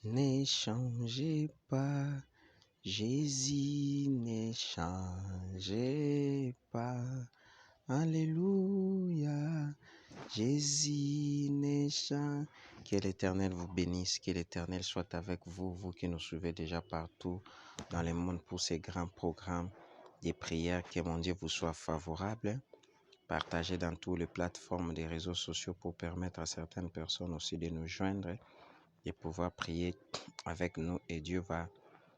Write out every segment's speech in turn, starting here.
Ne changez pas, Jésus ne changez pas. Alléluia, Jésus ne change. Que l'Éternel vous bénisse, que l'Éternel soit avec vous, vous qui nous suivez déjà partout dans le monde pour ces grands programmes de prières. Que mon Dieu vous soit favorable. Partagez dans toutes les plateformes des réseaux sociaux pour permettre à certaines personnes aussi de nous joindre et pouvoir prier avec nous et Dieu va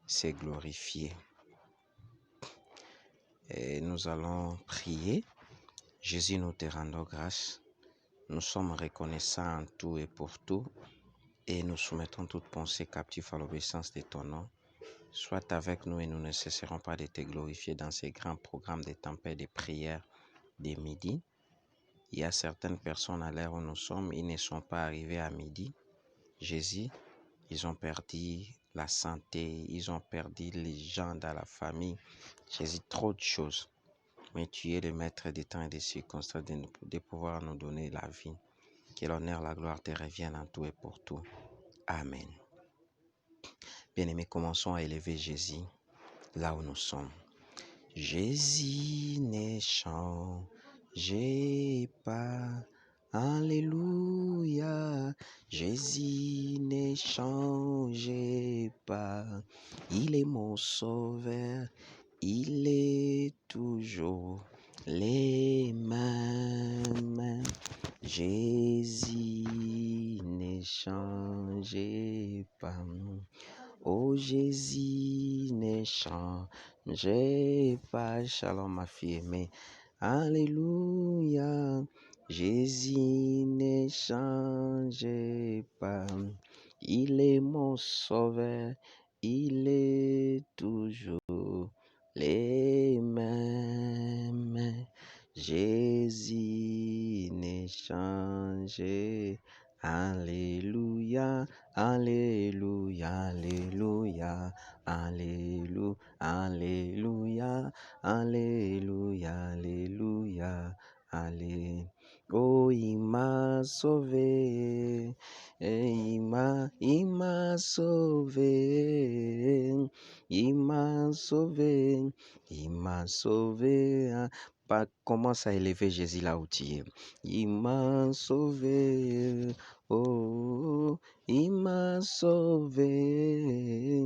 se glorifier. Et nous allons prier. Jésus, nous te rendons grâce. Nous sommes reconnaissants en tout et pour tout et nous soumettons toute pensée captive à l'obéissance de ton nom. Sois avec nous et nous ne cesserons pas de te glorifier dans ces grands programmes de tempêtes de prière de midi. Il y a certaines personnes à l'heure où nous sommes, ils ne sont pas arrivés à midi. Jésus, ils ont perdu la santé, ils ont perdu les gens dans la famille. Jésus, trop de choses. Mais tu es le maître des temps et des circonstances de pouvoir nous donner la vie. Que l'honneur, la gloire te reviennent en tout et pour tout. Amen. Bien-aimés, commençons à élever Jésus là où nous sommes. Jésus ne changez pas. Alléluia, Jésus ne changez pas. Il est mon sauveur, il est toujours les mêmes. Jésus ne changez pas. Oh Jésus ne changez pas. Shalom ma fille aimée. Alléluia. Jésus ne changez pas. Il est mon sauveur. Il est toujours les mêmes. Jésus ne changez. Alléluia. Alléluia, Alléluia, Alléluia, Alléluia, Alléluia, Alléluia, Alléluia. Oh, il m'a sauvé, il m'a sauvé, il m'a sauvé, il m'a sauvé. Commence à élever Jésus là où tu es. Il m'a sauvé, oh, il m'a sauvé,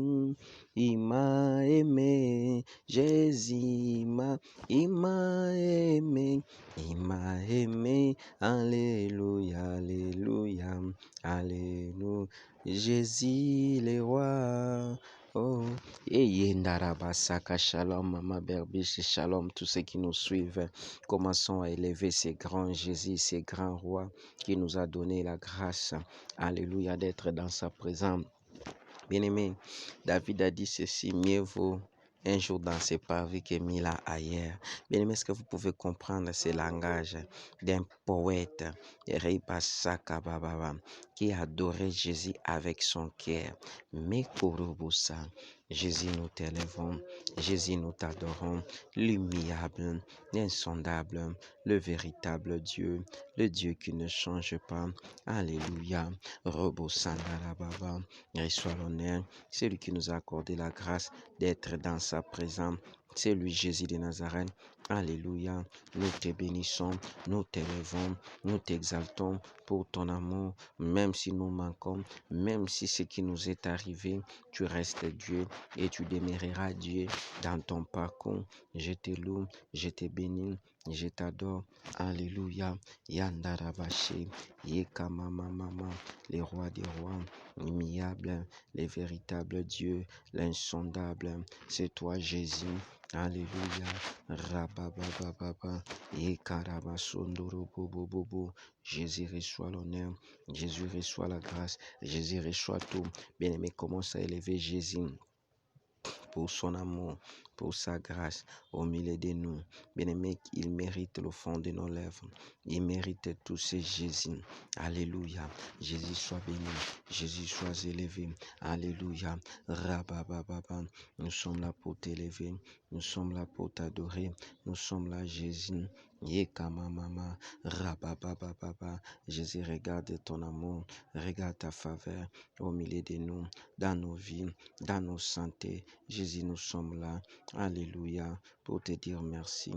il m'a aimé, Jésus il m'a aimé, il m'a aimé, alléluia, alléluia, alléluia, Jésus le roi. Oh, et Yendarabasaka, shalom, Mama Berbiche, shalom, tous ceux qui nous suivent. Commençons à élever ces grands Jésus, ces grands rois qui nous a donné la grâce, alléluia, d'être dans sa présence. Bien-aimé, David a dit ceci, mieux vaut un jour dans ses parvis que mille ans ailleurs. Bien-aimé, est-ce que vous pouvez comprendre ce langage d'un poète, qui adorait Jésus avec son cœur? Mekorobosa, Jésus, nous t'élevons, Jésus, nous t'adorons, l'immuable, l'insondable, le véritable Dieu, le Dieu qui ne change pas. Alléluia. Robosandarababa, reçois l'honneur. C'est lui qui nous a accordé la grâce d'être dans sa présence. C'est lui, Jésus de Nazareth. Alléluia. Nous te bénissons, nous t'élevons, nous t'exaltons pour ton amour. Même si nous manquons, même si ce qui nous est arrivé, tu restes Dieu et tu demeureras Dieu dans ton parcours. Je te loue, je te bénis, je t'adore. Alléluia. Yandarabashe, Yekamamamama, les rois des rois, l'immuable, les véritables dieux, l'insondable. C'est toi, Jésus. Alléluia. Rababababa, Yekarabasondorobobobobo. Jésus reçoit l'honneur, Jésus reçoit la grâce, Jésus reçoit tout. Bien-aimé, commence à élever Jésus pour son amour, pour sa grâce au milieu de nous. Bien-aimé, il mérite le fond de nos lèvres. Il mérite tout ce Jésus. Alléluia. Jésus soit béni. Jésus soit élevé. Alléluia. Rabababa. Nous sommes là pour t'élever. Nous sommes là pour t'adorer. Nous sommes là, Jésus. Yekamamama. Rabababa. Jésus, regarde ton amour. Regarde ta faveur au milieu de nous, dans nos vies, dans nos santé. Jésus, nous sommes là. Alléluia. Pour te dire merci.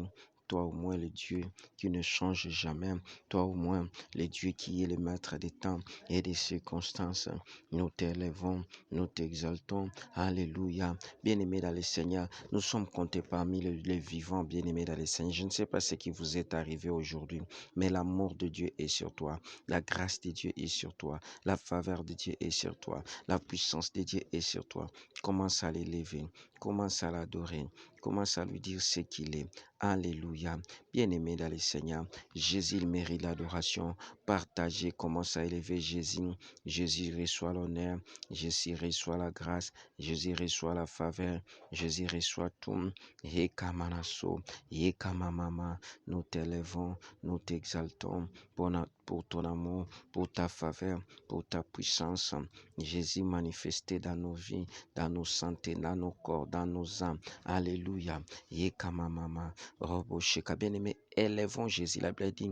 Toi au moins le Dieu qui ne change jamais. Toi au moins le Dieu qui est le maître des temps et des circonstances. Nous t'élèvons, nous t'exaltons. Alléluia. Bien-aimés dans le Seigneur, nous sommes comptés parmi les vivants, bien-aimés dans le Seigneur. Je ne sais pas ce qui vous est arrivé aujourd'hui, mais l'amour de Dieu est sur toi. La grâce de Dieu est sur toi. La faveur de Dieu est sur toi. La puissance de Dieu est sur toi. Commence à l'élever. Commence à l'adorer. Commence à lui dire ce qu'il est. Alléluia. Bien-aimé dans le Seigneur, Jésus il mérite l'adoration. Partagez, commence à élever Jésus. Jésus reçoit l'honneur. Jésus reçoit la grâce. Jésus reçoit la faveur. Jésus reçoit tout. Yekamanaso, yekamamama. Nous t'élevons, nous t'exaltons pour ton amour, pour ta faveur, pour ta puissance. Jésus manifesté dans nos vies, dans nos santé, dans nos corps, dans nos âmes. Alléluia. Yekamamama. Robo Sheka. Bien-aimé, élevons Jésus. La Bible dit,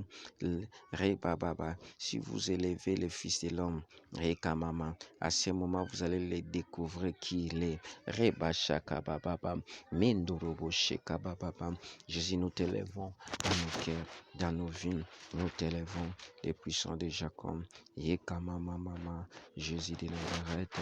Rebababa, si vous élevez le Fils de l'homme, Rekamama, à ce moment, vous allez le découvrir qui il est. Reba Shaka Bababa, Mendorobo Sheka Bababa. Jésus, nous t'élevons dans nos cœurs, dans nos vies. Nous t'élevons, les puissants de Jacob. Yekamamama, Jésus de Nazareth.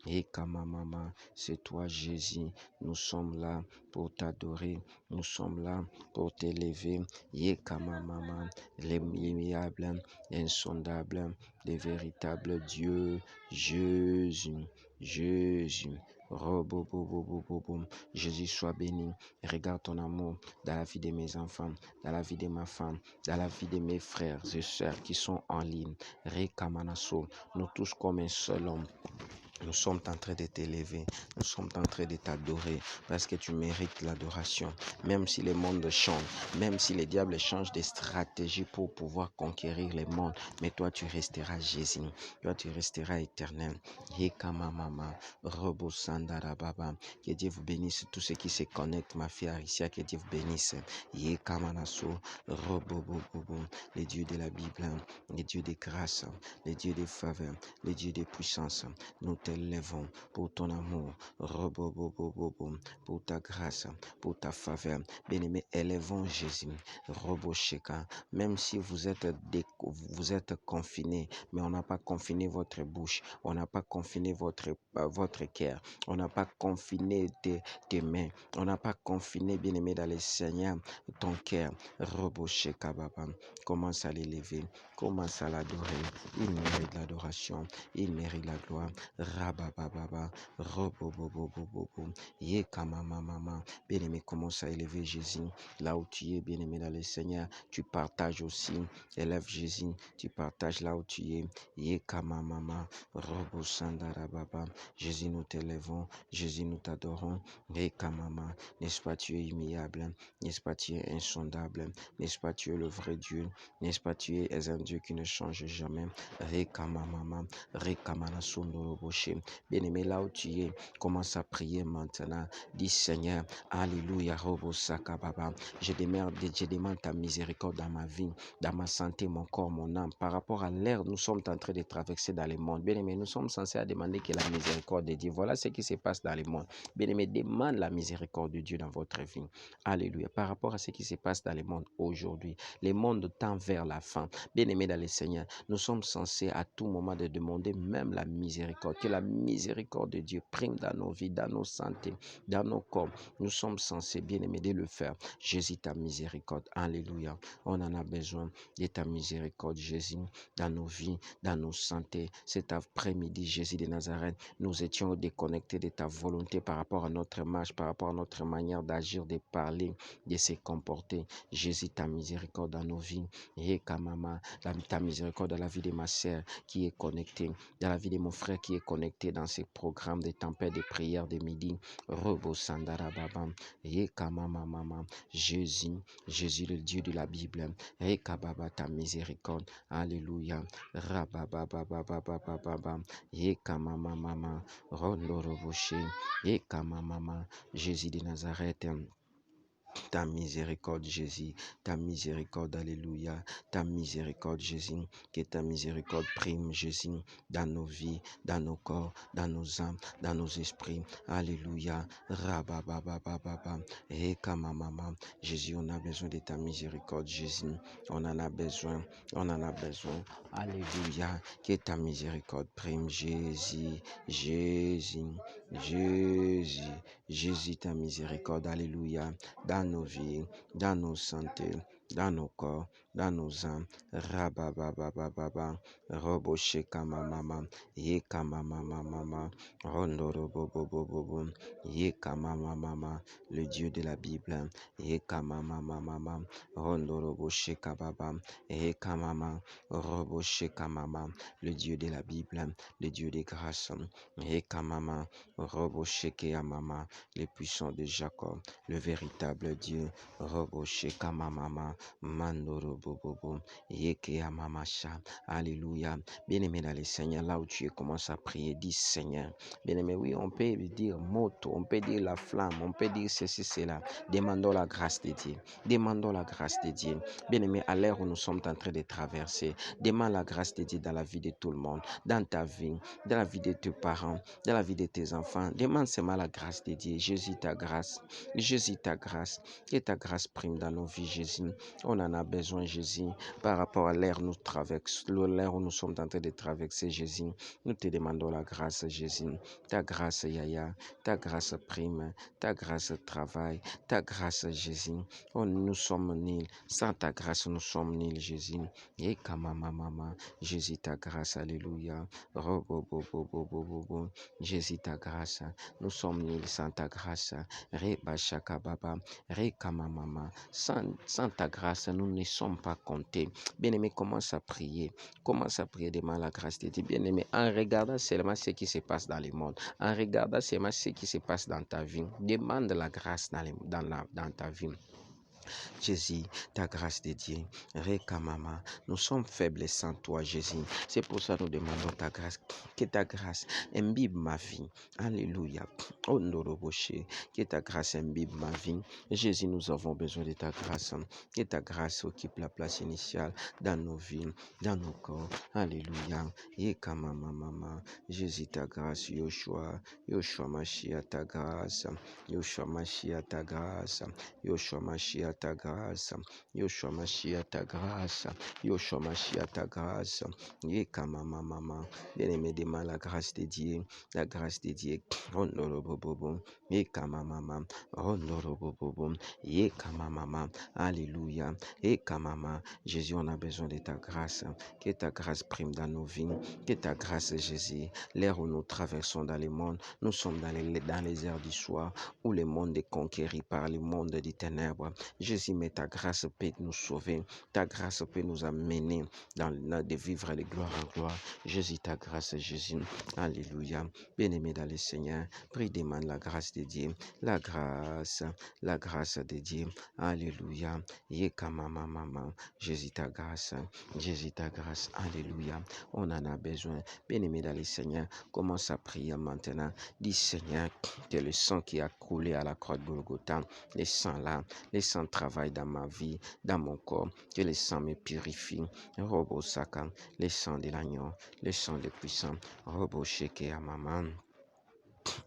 Yekamamama, c'est toi, Jésus. Nous sommes là pour t'adorer. Nous sommes là pour t'élever. Yekamamama, l'immuable, insondable, le véritable Dieu, Jésus, Jésus. Roboboboboboboum. Jésus soit béni. Regarde ton amour dans la vie de mes enfants, dans la vie de ma femme, dans la vie de mes frères et sœurs qui sont en ligne. Rekamanaso, nous tous comme un seul homme. Nous sommes en train de t'élever, nous sommes en train de t'adorer parce que tu mérites l'adoration. Même si le monde change, même si les diables changent des stratégies pour pouvoir conquérir le monde, mais toi tu resteras Jésus, toi tu resteras éternel. Yekamamama, Robo Sandarababa, que Dieu vous bénisse, tous ceux qui se connectent, ma fille Aricia, que Dieu vous bénisse. Yekamanaso, Robo Bobo, les dieux de la Bible, les dieux de grâce, les dieux de faveur, les dieux de puissance. Nous t'élèvons pour ton amour, pour ta grâce, pour ta faveur. Bien-aimé, élevons Jésus, Robosheka. Même si vous êtes confinés, mais on n'a pas confiné votre bouche, on n'a pas confiné votre cœur, on n'a pas confiné tes mains, on n'a pas confiné, bien-aimé, dans le Seigneur, ton cœur, Robosheka Baba. Commence à l'élever, commence à l'adorer. Il mérite l'adoration, il mérite la gloire. Rabababa, robobobobobobo, yekamamamama. Bien-aimé, commence à élever Jésus là où tu es, bien-aimé dans le Seigneur. Tu partages aussi, élève Jésus, tu partages là où tu es. Yekamamama, robosandarababa. Jésus, nous t'élevons, Jésus, nous t'adorons. Yekamama, n'est-ce pas, tu es immuable, n'est-ce pas, tu es insondable, n'est-ce pas, tu es le vrai Dieu, n'est-ce pas, tu es un Dieu qui ne change jamais. Rekamamama, Rekamanasundurubushi. Bien-aimé, là où tu es, commence à prier maintenant. Dis Seigneur, Alléluia, Robo Sakababa. Je demande ta miséricorde dans ma vie, dans ma santé, mon corps, mon âme. Par rapport à l'ère, nous sommes en train de traverser dans le monde. Bien-aimé, nous sommes censés demander que la miséricorde de Dieu. Voilà ce qui se passe dans le monde. Bien-aimé, demande la miséricorde de Dieu dans votre vie. Alléluia. Par rapport à ce qui se passe dans le monde aujourd'hui, le monde tend vers la fin. Bien-aimé dans le Seigneur, nous sommes censés à tout moment de demander même la miséricorde. Que la miséricorde de Dieu prime dans nos vies, dans nos santé, dans nos corps. Nous sommes censés, bien-aimés, de le faire. Jésus, ta miséricorde. Alléluia. On en a besoin de ta miséricorde, Jésus, dans nos vies, dans nos santé. Cet après-midi, Jésus de Nazareth, nous étions déconnectés de ta volonté par rapport à notre marche, par rapport à notre manière d'agir, de parler, de se comporter. Jésus, ta miséricorde dans nos vies. Yekamama, ta miséricorde dans la vie de ma sœur qui est connectée, dans la vie de mon frère qui est connecté dans ces programmes de tempêtes, de prières de midi. Robo Sandara Babam, Yekamama Mama, Jésus, Jésus le Dieu de la Bible, Rekababa ta miséricorde, Alléluia, Rababababababababa, Yekamama Mama, Rondo Roboché, Yekamama Mama, Jésus de Nazareth. Ta miséricorde, Jésus, ta miséricorde, Alléluia, ta miséricorde, Jésus, que ta miséricorde prime, Jésus, dans nos vies, dans nos corps, dans nos âmes, dans nos esprits, Alléluia, Rababababababa, Ekamamama, Jésus, on a besoin de ta miséricorde, Jésus, on en a besoin, Alléluia, que ta miséricorde prime, Jésus, Jésus, Jésus, Jésus, ta miséricorde, Alléluia, dans nos vies, dans nos santé, dans nos corps, dans nos âmes. Rabababababa, Robosheka mama, Yeka mama, Rondorobobobobo, Yeka mama, le Dieu de la Bible, Yeka mama, Rondorobosheka baba, Yeka mama, Robosheka mama, le Dieu de la Bible, le Dieu des grâces, Yeka mama, Robosheke mama, le puissant de Jacob, le véritable Dieu, Robosheka mama, Mandorobobobo, Yeke amamasha, Alléluia. Bien-aimé dans le Seigneur, là où tu es, commence à prier, dis Seigneur. Bien-aimé, oui, on peut dire moto, on peut dire la flamme, on peut dire ceci, cela. Demandons la grâce de Dieu. Demandons la grâce de Dieu. Bien-aimé, à l'heure où nous sommes en train de traverser, demande la grâce de Dieu dans la vie de tout le monde, dans ta vie, dans la vie de tes parents, dans la vie de tes enfants. Demande seulement la grâce de Dieu. Jésus, ta grâce. Jésus, ta grâce. Que ta grâce prime dans nos vies, Jésus. On en a besoin, Jésus, par rapport à l'ère nous traverse, l'ère où nous sommes en train de traverser, Jésus. Nous te demandons la grâce, Jésus. Ta grâce, Yaya. Ta grâce prime. Ta grâce travaille. Ta grâce, Jésus. Oh, nous sommes nuls. Sans ta grâce, nous sommes nuls, Jésus. Et mama, Jésus, ta grâce, Alléluia. Robo, Jésus, ta grâce. Nous sommes nuls sans ta grâce. Reba Shakababa. Rekamamama. Sans ta grâce, nous ne sommes pas comptés. Bien-aimé, commence à prier. Commence à prier, demande la grâce de Dieu. Bien-aimé, en regardant seulement ce qui se passe dans le monde, en regardant seulement ce qui se passe dans ta vie, demande la grâce dans ta vie. Jésus, ta grâce de Dieu, Rekamama, nous sommes faibles sans toi, Jésus. C'est pour ça que nous demandons ta grâce, que ta grâce imbibe ma vie. Alléluia. Oh Ndoroboche, que ta grâce imbibe ma vie. Jésus, nous avons besoin de ta grâce. Que ta grâce occupe la place initiale dans nos vies, dans nos corps. Alléluia. Yekamama, Jésus, ta grâce, Yoshua Mashiach, ta grâce. Yoshua Mashiach, ta grâce. Yoshua Mashiach, ta grâce. Yoshua Mashiach, ta grâce. Yoshua Mashiach, ta grâce. Yekamama, bien-aimé, demande la grâce de Dieu. La grâce de Dieu. Rondorobobobo. Yekamama. Rondorobobobo. Yekamama. Alléluia. Yekamama. Jésus, on a besoin de ta grâce. Que ta grâce prime dans nos vies. Que ta grâce, Jésus. L'ère où nous traversons dans le monde, nous sommes dans les heures du soir où le monde est conquéri par le monde des ténèbres. Jésus, mais ta grâce peut nous sauver. Ta grâce peut nous amener de vivre de gloire en gloire. Jésus, ta grâce, Jésus. Alléluia. Bien-aimé dans le Seigneur, prie, demande la grâce de Dieu. La grâce de Dieu. Alléluia. Yekamama. Jésus, ta grâce. Jésus, ta grâce. Alléluia. On en a besoin. Bien-aimé dans le Seigneur, commence à prier maintenant. Dis, Seigneur, que le sang qui a coulé à la croix de Golgotha, le sang là, le sang travaille dans ma vie, dans mon corps, que le sang me purifie. Robo Saka, le sang de l'agneau, le sang de puissant. Robo Sheke à maman.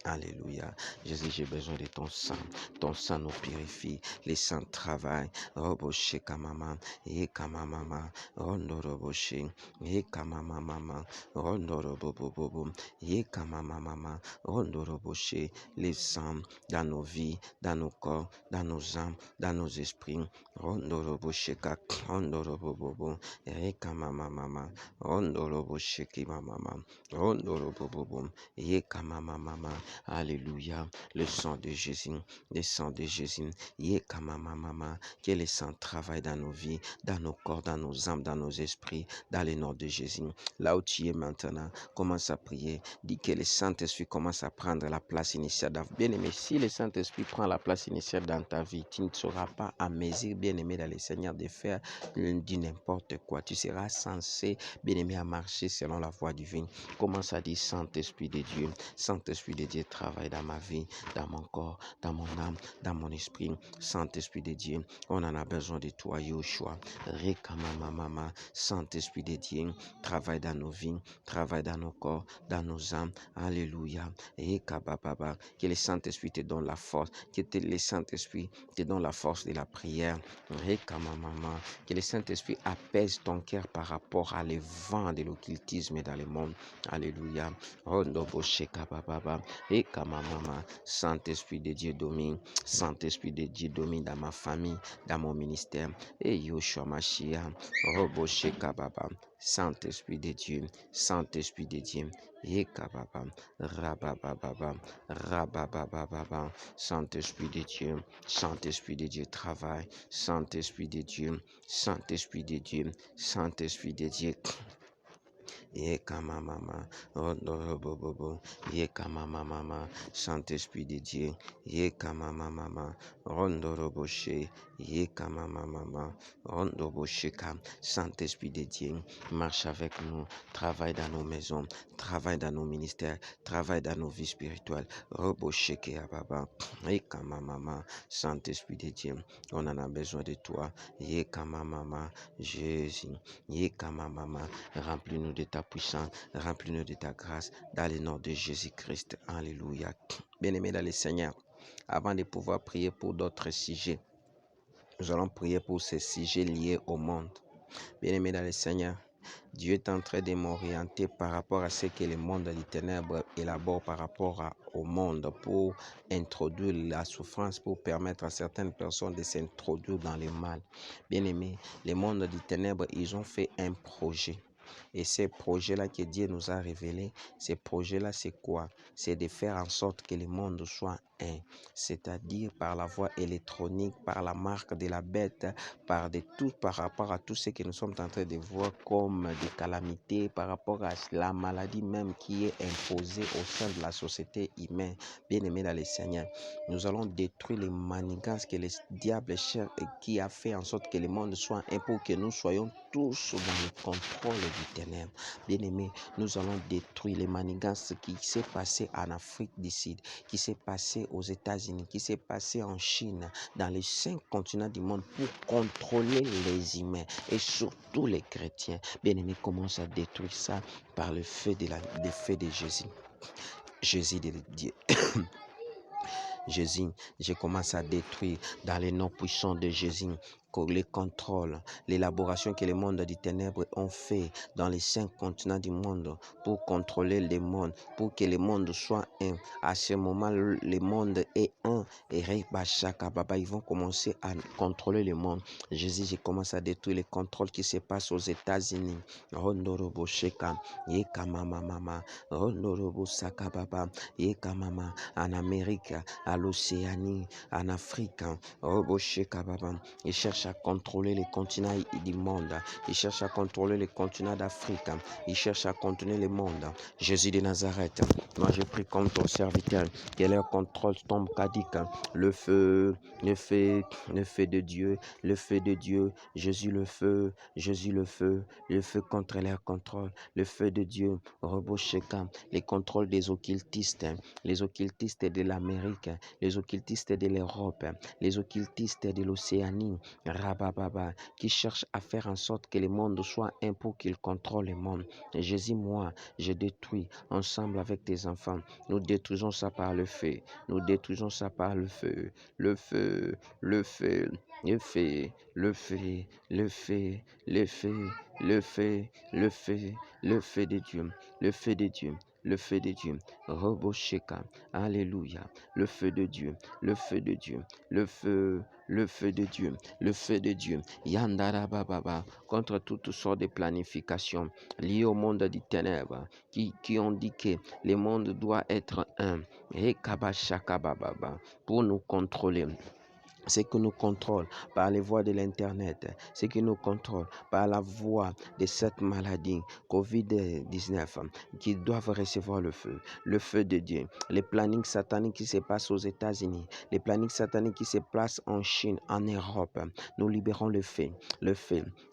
Alléluia. Jésus, j'ai besoin de ton sang. Ton sang nous purifie. Les sangs travaillent. Roboshe kamama. Yekamama. Rondoroboshe. Yekamama. Rondorobobobo. Yekamama. Rondoroboshe. Les sangs dans nos vies, dans nos corps, dans nos âmes, dans nos esprits. Rondoroboshe kak. Rondorobobobo. Yekamama. Rondoroboshe kimama. Rondorobobobo. Yekamama. Alléluia. Le sang de Jésus, le sang de Jésus. Mama, que le sang travaille dans nos vies, dans nos corps, dans nos âmes, dans nos esprits, dans le nom de Jésus. Là où tu es maintenant, commence à prier. Dis que le Saint-Esprit commence à prendre la place initiale. Bien-aimé, si le Saint-Esprit prend la place initiale dans ta vie, tu ne seras pas à mesure, bien-aimé, dans le Seigneur, de faire du n'importe quoi. Tu seras censé, bien-aimé, à marcher selon la voie divine. Commence à dire, Saint-Esprit de Dieu, Saint-Esprit de Dieu, travaille dans ma vie, dans mon corps, dans mon âme, dans mon esprit. Saint-Esprit de Dieu, on en a besoin de toi, Yoshua. Mama, Saint-Esprit de Dieu, travaille dans nos vies, travaille dans nos corps, dans nos âmes. Alléluia. Que le Saint-Esprit te donne la force, que le Saint-Esprit te donne la force de la prière. Que le Saint-Esprit apaise ton cœur par rapport à les vents de l'occultisme dans le monde. Alléluia. Saint-Esprit de Dieu domine. Saint-Esprit de Dieu domine dans ma famille, dans mon ministère. Et Yoshua Mashiach. Saint-Esprit de Dieu. Saint-Esprit de Dieu. Saint-Esprit de Dieu. Saint-Esprit de Dieu travaille. Saint-Esprit de Dieu. Saint-Esprit de Dieu. Saint-Esprit de Dieu. Mama, Mama, Saint-Esprit de Dieu, Mama, Rondoroboshe, Mama, Rondobosheka, Saint-Esprit de Dieu, marche avec nous, travaille dans nos maisons, travaille dans nos ministères, travaille dans nos vies spirituelles, Robosheke Ababa, Mama, Saint-Esprit de Dieu, on en a besoin de toi, Mama, Jésus, Mama, remplis-nous de ta puissance, remplis-nous de ta grâce, dans le nom de Jésus-Christ. Alléluia. Bien-aimés dans le Seigneur, avant de pouvoir prier pour d'autres sujets, nous allons prier pour ces sujets liés au monde. Bien-aimés dans le Seigneur, Dieu est en train de m'orienter par rapport à ce que le monde des ténèbres élabore par rapport au monde pour introduire la souffrance, pour permettre à certaines personnes de s'introduire dans le mal. Bien-aimés, le monde des ténèbres, ils ont fait un projet. Et ces projets-là que Dieu nous a révélés, ces projets-là, c'est quoi? C'est de faire en sorte que le monde soit un, c'est-à-dire par la voie électronique, par la marque de la bête, par rapport à tout ce que nous sommes en train de voir comme des calamités, par rapport à la maladie même qui est imposée au sein de la société humaine. Bien-aimés dans le Seigneur, nous allons détruire les manigances que le diable cherche et qui a fait en sorte que le monde soit un, pour que nous soyons tous dans le contrôle du ténèbre. Bien-aimés, nous allons détruire les manigances qui s'est passé en Afrique du Sud, qui s'est passé aux États-Unis, qui s'est passé en Chine, dans les 5 continents du monde pour contrôler les humains et surtout les chrétiens. Bien-aimés, commence à détruire ça par le feu de Jésus. Jésus de Dieu. Jésus, je commence à détruire dans les noms puissants de Jésus les contrôles, l'élaboration que les mondes des ténèbres ont fait dans les 5 continents du monde pour contrôler les mondes, pour que le monde soit un. À ce moment, le monde est un. Et ils vont commencer à contrôler le monde. Jésus, je commence à détruire les contrôles qui se passent aux États-Unis. Rondorobo Sheka, Yekamama, Rondorobo Sakababa, Yekamama, en Amérique, à l'Océanie, en Afrique, Robo Sheka Baba. Ils cherchent à contrôler les continents du monde. Ils cherchent à contrôler les continents d'Afrique. Ils cherchent à contrôler le monde. Jésus de Nazareth, moi je prie comme ton serviteur, que leur contrôle tombe caduque. Le feu, le feu, le feu de Dieu, le feu de Dieu, Jésus le feu contre leur contrôle, le feu de Dieu, Robosheka, les contrôles des occultistes de l'Amérique, les occultistes de l'Europe, les occultistes de l'Océanie, Rabababa, qui cherchent à faire en sorte que le monde soit un pour qu'il contrôle le monde. Et Jésus, moi, je détruis ensemble avec tes enfants. Nous détruisons ça par le feu. Nous détruisons ça par le feu. Le feu, le feu, le feu, le feu, le feu, le feu, le feu, le feu, le feu de Dieu, le feu de Dieu. le feu de Dieu. Robosheka, alléluia, le feu de Dieu, le feu de Dieu, le feu de Dieu, le feu de Dieu. Yandara Baba, contre toutes sortes de planifications liées au monde des ténèbres, qui ont dit que le monde doit être un. Et Kabashaka Baba, pour nous contrôler. Ce qui nous contrôle par les voies de l'Internet, ce qui nous contrôle par la voie de cette maladie COVID-19, qui doivent recevoir le feu de Dieu. Les plannings sataniques qui se passent aux États-Unis, les plannings sataniques qui se passent en Chine, en Europe, nous libérons le feu.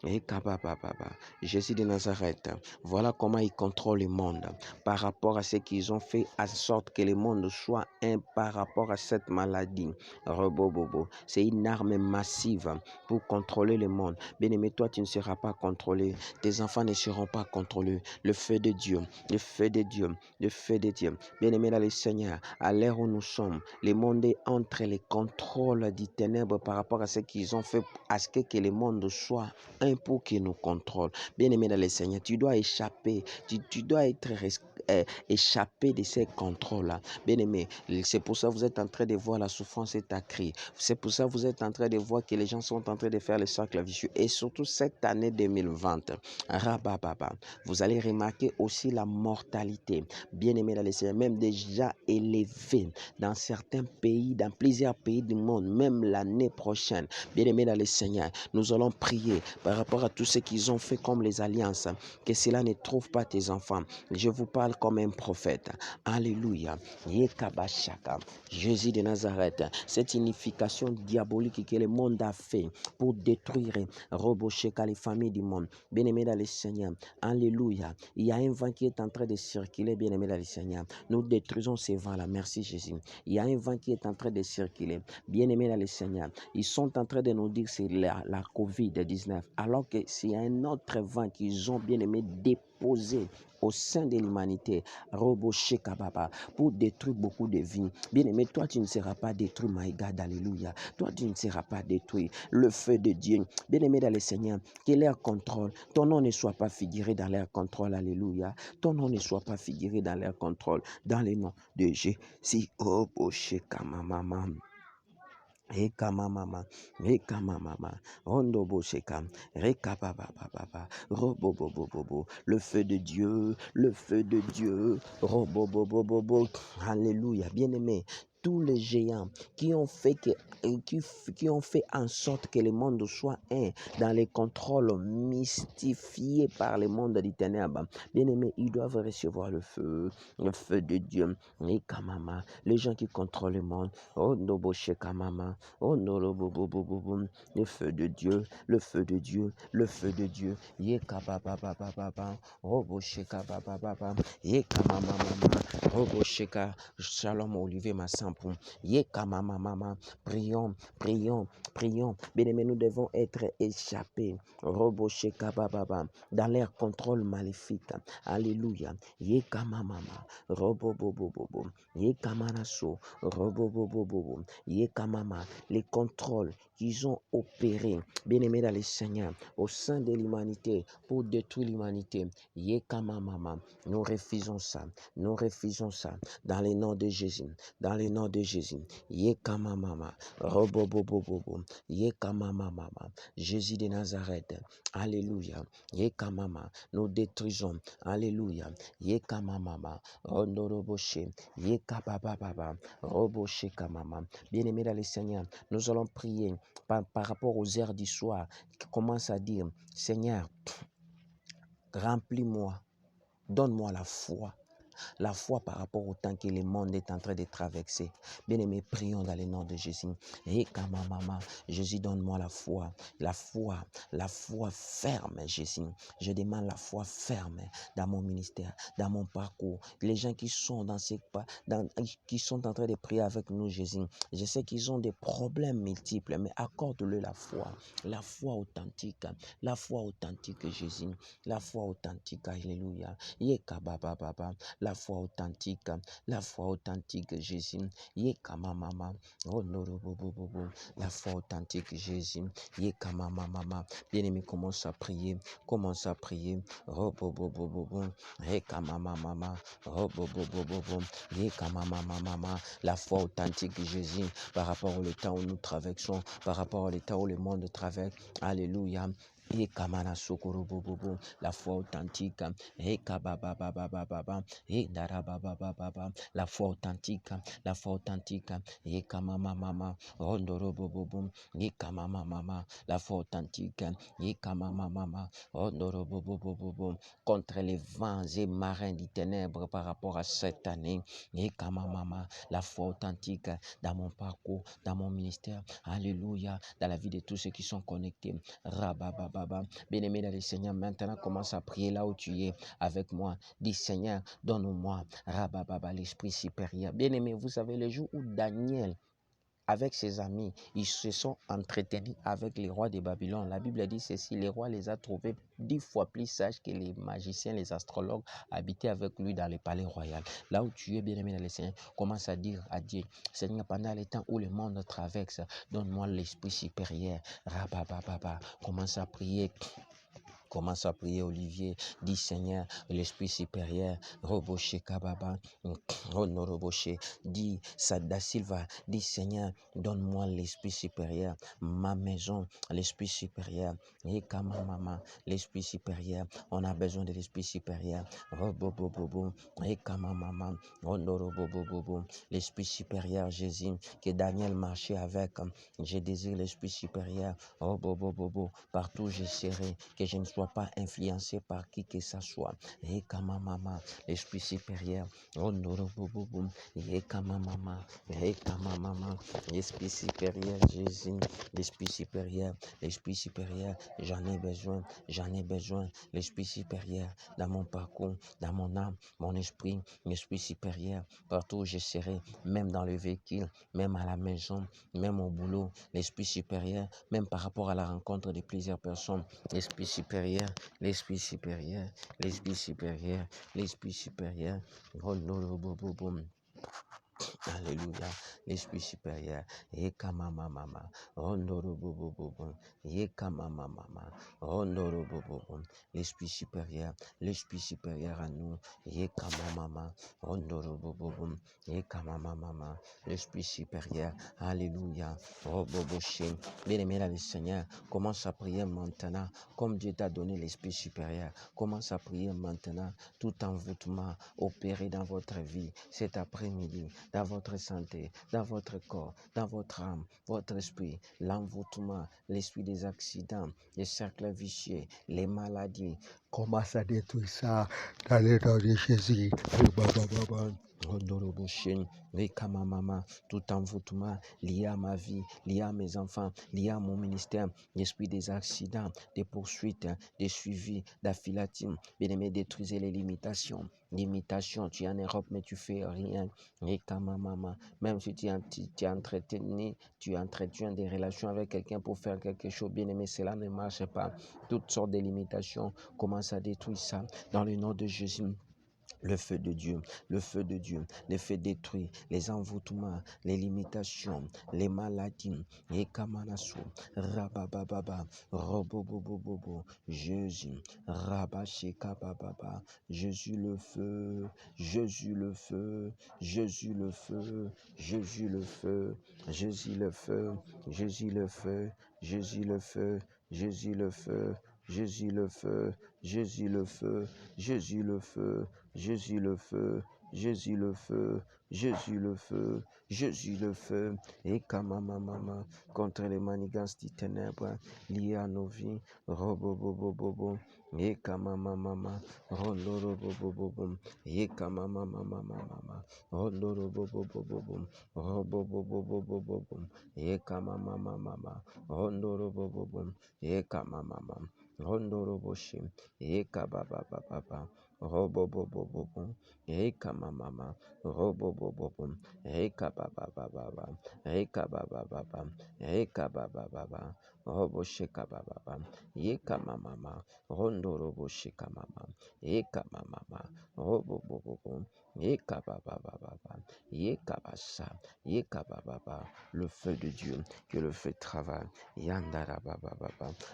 Et kabababa, Jésus de Nazareth, voilà comment il contrôle le monde par rapport à ce qu'ils ont fait, en sorte que le monde soit un par rapport à cette maladie. Robobobo. C'est une arme massive pour contrôler le monde. Bien-aimé, toi, tu ne seras pas contrôlé. Tes enfants ne seront pas contrôlés. Le feu de Dieu, le feu de Dieu, le feu de Dieu. Bien-aimé dans le Seigneur, à l'heure où nous sommes, le monde est entre les contrôles du ténèbre par rapport à ce qu'ils ont fait, à ce que le monde soit un pour qu'il nous contrôle. Bien-aimé dans le Seigneur, tu dois échapper, tu dois être échapper de ces contrôles-là. Bien-aimé, c'est pour ça que vous êtes en train de voir la souffrance est accrue. C'est pour ça que vous êtes en train de voir que les gens sont en train de faire le cercle vicieux. Et surtout cette année 2020, rabababa, vous allez remarquer aussi la mortalité. Bien-aimé dans les Seigneur, même déjà élevée dans certains pays, dans plusieurs pays du monde, même l'année prochaine. Bien-aimé dans les Seigneur, nous allons prier par rapport à tout ce qu'ils ont fait comme les alliances, que cela ne trouve pas tes enfants. Je vous parle comme un prophète. Alléluia. Yekabashaka. Jésus de Nazareth, cette unification diabolique que le monde a fait pour détruire, Robosheka, les familles du monde. Bien-aimé dans le Seigneur. Alléluia. Il y a un vent qui est en train de circuler, bien-aimé dans le Seigneur. Nous détruisons ces vents-là. Merci Jésus. Il y a un vent qui est en train de circuler. Bien-aimé dans le Seigneur. Ils sont en train de nous dire que c'est la COVID-19. Alors que c'est un autre vent qu'ils ont, bien-aimé, déposé au sein de l'humanité, Robosheka Baba, pour détruire beaucoup de vies. Bien-aimé, toi tu ne seras pas détruit, my God, alléluia. Toi tu ne seras pas détruit. Le feu de Dieu, bien-aimé dans le Seigneur, que leur contrôle, ton nom ne soit pas figuré dans leur contrôle, alléluia. Ton nom ne soit pas figuré dans leur contrôle, dans le nom de Jésus. Robosheka Mama. Eka mama, ondo bosheka, reka baba baba, robo bobo bobo, le feu de Dieu, robo bobo bobo, alléluia, bien-aimé. Tous les géants qui ont fait qui ont fait en sorte que le monde soit un dans les contrôles mystifiés par le monde des ténèbres. Bien-aimés, ils doivent recevoir le feu de Dieu. Eka mama, les gens qui contrôlent le monde, ondo bosheka mama. Oh non, le feu de Dieu, le feu de Dieu, le feu de Dieu. Yeka baba baba baba, robo sheka baba baba, yeka mama mama, robo sheka, shalom Olivier Massampou, yeka mama mama. Prions, prions, prions. Bien-aimés, nous devons être échappés, robo sheka baba baba, dans leur contrôle maléfique. Alléluia. Yeka mama mama, robo bobo bobo, yeka manaso, robo bobo bobo, yeka mama. Les contrôles qu'ils ont opérés, bien-aimés dans le Seigneur, au sein de l'humanité, pour détruire l'humanité. Yekamamama, nous refusons ça, dans le nom de Jésus, dans le nom de Jésus. Yekamamama, robobobobobo, yekamamama, Jésus de Nazareth, alléluia, yekamama, nous détruisons, alléluia, yekamamama, rondoroboshe, yekabababa, roboshe kamama, bien-aimés dans le Seigneur, nous allons prier par rapport aux heures du soir qui commencent à dire, Seigneur, remplis-moi, donne-moi la foi par rapport au temps que le monde est en train de traverser. Bien-aimés, prions dans le nom de Jésus. Et maman, Jésus, donne-moi la foi ferme, Jésus. Je demande la foi ferme dans mon ministère, dans mon parcours. Les gens qui sont qui sont en train de prier avec nous, Jésus. Je sais qu'ils ont des problèmes multiples, mais accorde-le la foi authentique, Jésus, la foi authentique, alléluia. La la foi authentique, Jésus. Yekamamama, Honorobobobo, la foi authentique, Jésus. Yekamamama. Bien-aimé, commence à prier, Robobobobo, Yekamamama, Robobobobo, Yekamamama, la foi authentique, Jésus, par rapport au temps où nous traversons, par rapport au temps où le monde traverse. Alléluia. Et kamana sokoro bobo, la foi authentique, et kabababababa, et darababababa, la foi authentique, et kamamama, rondoro bobo, et kamamama, la foi authentique, et kamamama, rondoro bobo, contre les vents et marins des ténèbres par rapport à cette année, et kamamama, la foi authentique dans mon parcours, dans mon ministère, alléluia, dans la vie de tous ceux qui sont connectés. Rabababa. Bien-aimé dans le Seigneur, maintenant commence à prier là où tu es avec moi. Dis Seigneur, donne-moi Rabababa, l'esprit supérieur. Bien-aimé, vous savez, le jour où Daniel, avec ses amis, ils se sont entretenus avec les rois de Babylone. La Bible dit ceci, les rois les a trouvés 10 fois plus sages que les magiciens, les astrologues habitaient avec lui dans le palais royal. Là où tu es, bien-aimé dans le Seigneur, commence à dire à Dieu, Seigneur, pendant les temps où le monde traverse, donne-moi l'esprit supérieur. Rabababa, commence à prier. Commence à prier, Olivier. Dis Seigneur, l'esprit supérieur. Roboché Kababa. Honoroboché. Dis Sada Silva. Dis Seigneur, donne-moi l'esprit supérieur. Ma maison, l'esprit supérieur. Et Kamamama, l'esprit supérieur. On a besoin de l'esprit supérieur. Robobobobo. Et Kamamama. Honorobobobo. L'esprit supérieur, Jésus, que Daniel marchait avec. Je désire l'esprit supérieur. Robobobobo. Partout je serai, que je ne sois pas influencé par qui que ce soit. Et Kamamama, l'esprit supérieur. Honorobobobo. Et Kamamama. Et Kamamama, l'esprit supérieur, Jésus, l'esprit supérieur, j'en ai besoin, l'esprit supérieur, dans mon parcours, dans mon âme, mon esprit, l'esprit supérieur, partout où je serai, même dans le véhicule, même à la maison, même au boulot, l'esprit supérieur, même par rapport à la rencontre de plusieurs personnes, l'esprit supérieur, l'esprit supérieur, l'esprit supérieur, l'esprit supérieur, Alléluia, l'esprit supérieur, Ekamamama, Rondorobobobo, Ekamamama, Rondorobobobo, l'esprit supérieur à nous, Ekamamama, Rondorobobobo, Ekamamama, l'esprit supérieur, Alléluia, Roboboché, bien-aimé dans le Seigneur, commence à prier maintenant, comme Dieu t'a donné l'esprit supérieur, commence à prier maintenant, tout envoûtement opéré dans votre vie cet après-midi, dans votre santé, dans votre corps, dans votre âme, votre esprit, l'envoûtement, l'esprit des accidents, les cercles vicieux, les maladies. Commence à détruire ça dans le nom de Jésus. Tout envoûtement lié à ma vie, lié à mes enfants, lié à mon ministère, l'esprit des accidents, des poursuites, des suivis, d'affilatim, bien-aimé, détruisez les limitations. Tu es en Europe, mais tu fais rien. Et maman, même si tu entretiens des relations avec quelqu'un pour faire quelque chose, bien aimé, cela ne marche pas. Toutes sortes de limitations, commencent à détruire ça dans le nom de Jésus. Le feu de Dieu, le feu détruit les envoûtements, les limitations, les maladies, et kamanasu, rabababa, robobobobobo, Jésus, rabashekababa, Jésus le feu, Jésus le feu, Jésus le feu, Jésus le feu, Jésus le feu, Jésus le feu, Jésus le feu, Jésus le feu, Jésus le feu, Jésus le feu, Jésus le feu, Jésus le feu, Jésus le feu, Jésus le feu, Jésus le feu, et kamamama, contre les manigances des ténèbres liées à nos vies, robobobobobo, et kamamama, rondorobobobobo, et kamamama, rondorobobobobo, robobobobobo, et kamamama, rondorobobobo, et kamamama, rondoroboshim, et kababababa, robobobobobo, ekamamama, robobobobo, ekababababa, ekababababa, ekababababa, robo sheka baba, yeka mama, rondo robo sheka mama, yeka mama, robo bobo, yeka baba, yeka basa, yeka baba, le feu de Dieu, que le feu travaille, yandara baba,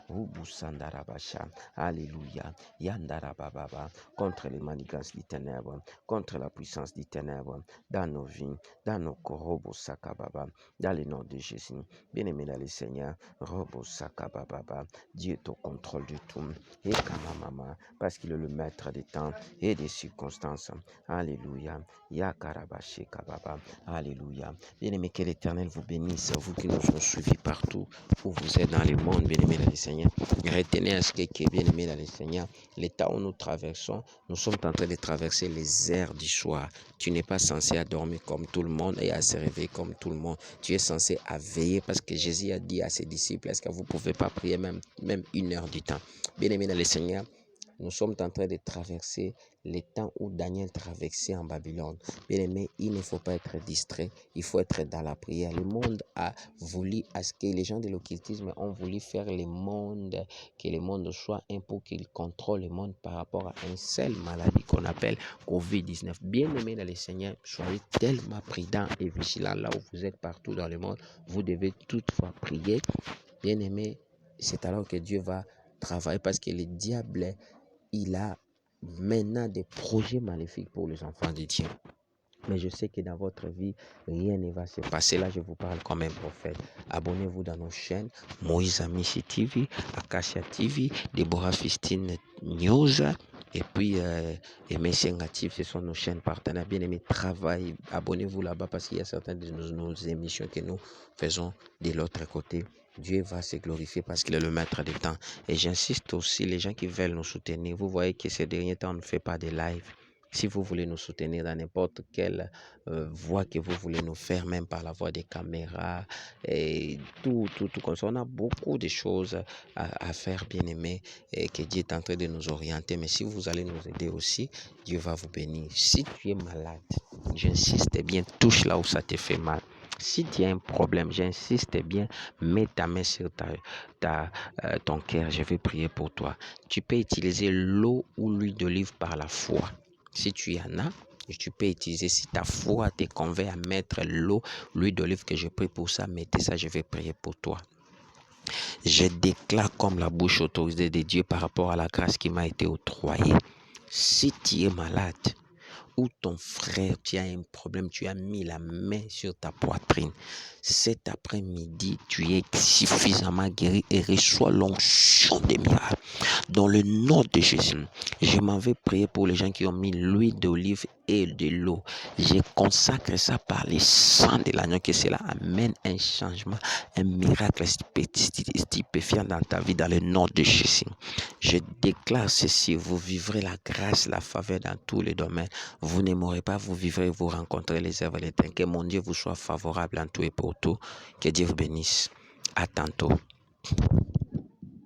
rubu sandara basha, alléluia, yandara baba, contre les manigances des ténèbres, contre la puissance des ténèbres, dans nos vies, dans nos corps, robo sakababa, dans le nom de Jésus. Bien-aimé dans le Seigneur, robo sakababa, Dieu est au contrôle de tout, et mama, parce qu'il est le maître des temps et des circonstances. Alléluia, yakarabashi kababa, alléluia. Bien-aimé, que l'Éternel vous bénisse, vous qui nous ont suivis partout où vous êtes dans le monde, bien-aimé dans le Seigneur. Retenez à ce que, bien-aimé dans le Seigneur, l'état où nous traversons, nous sommes en train de traverser les heures du soir. Tu n'es pas censé dormir comme tout le monde et à se réveiller comme tout le monde. Tu es censé veiller parce que Jésus a dit à ses disciples, est-ce que vous ne pouvez pas prier même 1 heure du temps? Bien-aimé dans le Seigneur, nous sommes en train de traverser les temps où Daniel traversait en Babylone. Bien aimé, il ne faut pas être distrait, il faut être dans la prière. Le monde a voulu, à ce que les gens de l'occultisme ont voulu faire le monde, que le monde soit un pour qu'il contrôle le monde par rapport à une seule maladie qu'on appelle COVID-19. Bien aimé dans le Seigneur, soyez tellement prudents et vigilants là où vous êtes partout dans le monde. Vous devez toutefois prier. Bien aimé, c'est alors que Dieu va travailler parce que le diable, il a maintenant des projets maléfiques pour les enfants de Dieu. Mais je sais que dans votre vie, rien ne va se passer. Là, je vous parle comme un prophète. Abonnez-vous dans nos chaînes. Moïse Amici TV, Acacia TV, Deborah Fistine News. Et puis, Aimé Sengatif, ce sont nos chaînes partenaires. Bien aimés, travaillez. Abonnez-vous là-bas parce qu'il y a certaines de nos émissions que nous faisons de l'autre côté. Dieu va se glorifier parce qu'il est le maître des temps. Et j'insiste aussi, les gens qui veulent nous soutenir, vous voyez que ces derniers temps, on ne fait pas de live. Si vous voulez nous soutenir dans n'importe quelle voie que vous voulez nous faire, même par la voie des caméras, et tout comme ça, on a beaucoup de choses à faire, bien aimé, et que Dieu est en train de nous orienter. Mais si vous allez nous aider aussi, Dieu va vous bénir. Si tu es malade, j'insiste bien, touche là où ça te fait mal. Si tu as un problème, j'insiste bien, mets ta main sur ton cœur, je vais prier pour toi. Tu peux utiliser l'eau ou l'huile d'olive par la foi. Si tu y en as, tu peux utiliser, si ta foi te convainc à mettre l'eau, l'huile d'olive que je prie pour ça, mettez ça, je vais prier pour toi. Je déclare comme la bouche autorisée de Dieu par rapport à la grâce qui m'a été octroyée. Si tu es malade, ou ton frère, tu as un problème, tu as mis la main sur ta poitrine. Cet après-midi, tu es suffisamment guéri et reçois l'onction des miracles. Dans le nom de Jésus, je m'en vais prier pour les gens qui ont mis l'huile d'olive et de l'eau. Je consacre ça par le sang de l'agneau, que cela amène un changement, un miracle stupéfiant dans ta vie, dans le nom de Jésus. Je déclare ceci, vous vivrez la grâce, la faveur dans tous les domaines. Vous ne mourrez pas, vous vivrez, vous rencontrez les œuvres de l'Éternel. Que mon Dieu vous soit favorable en tout et pour tout. Que Dieu vous bénisse. À tantôt.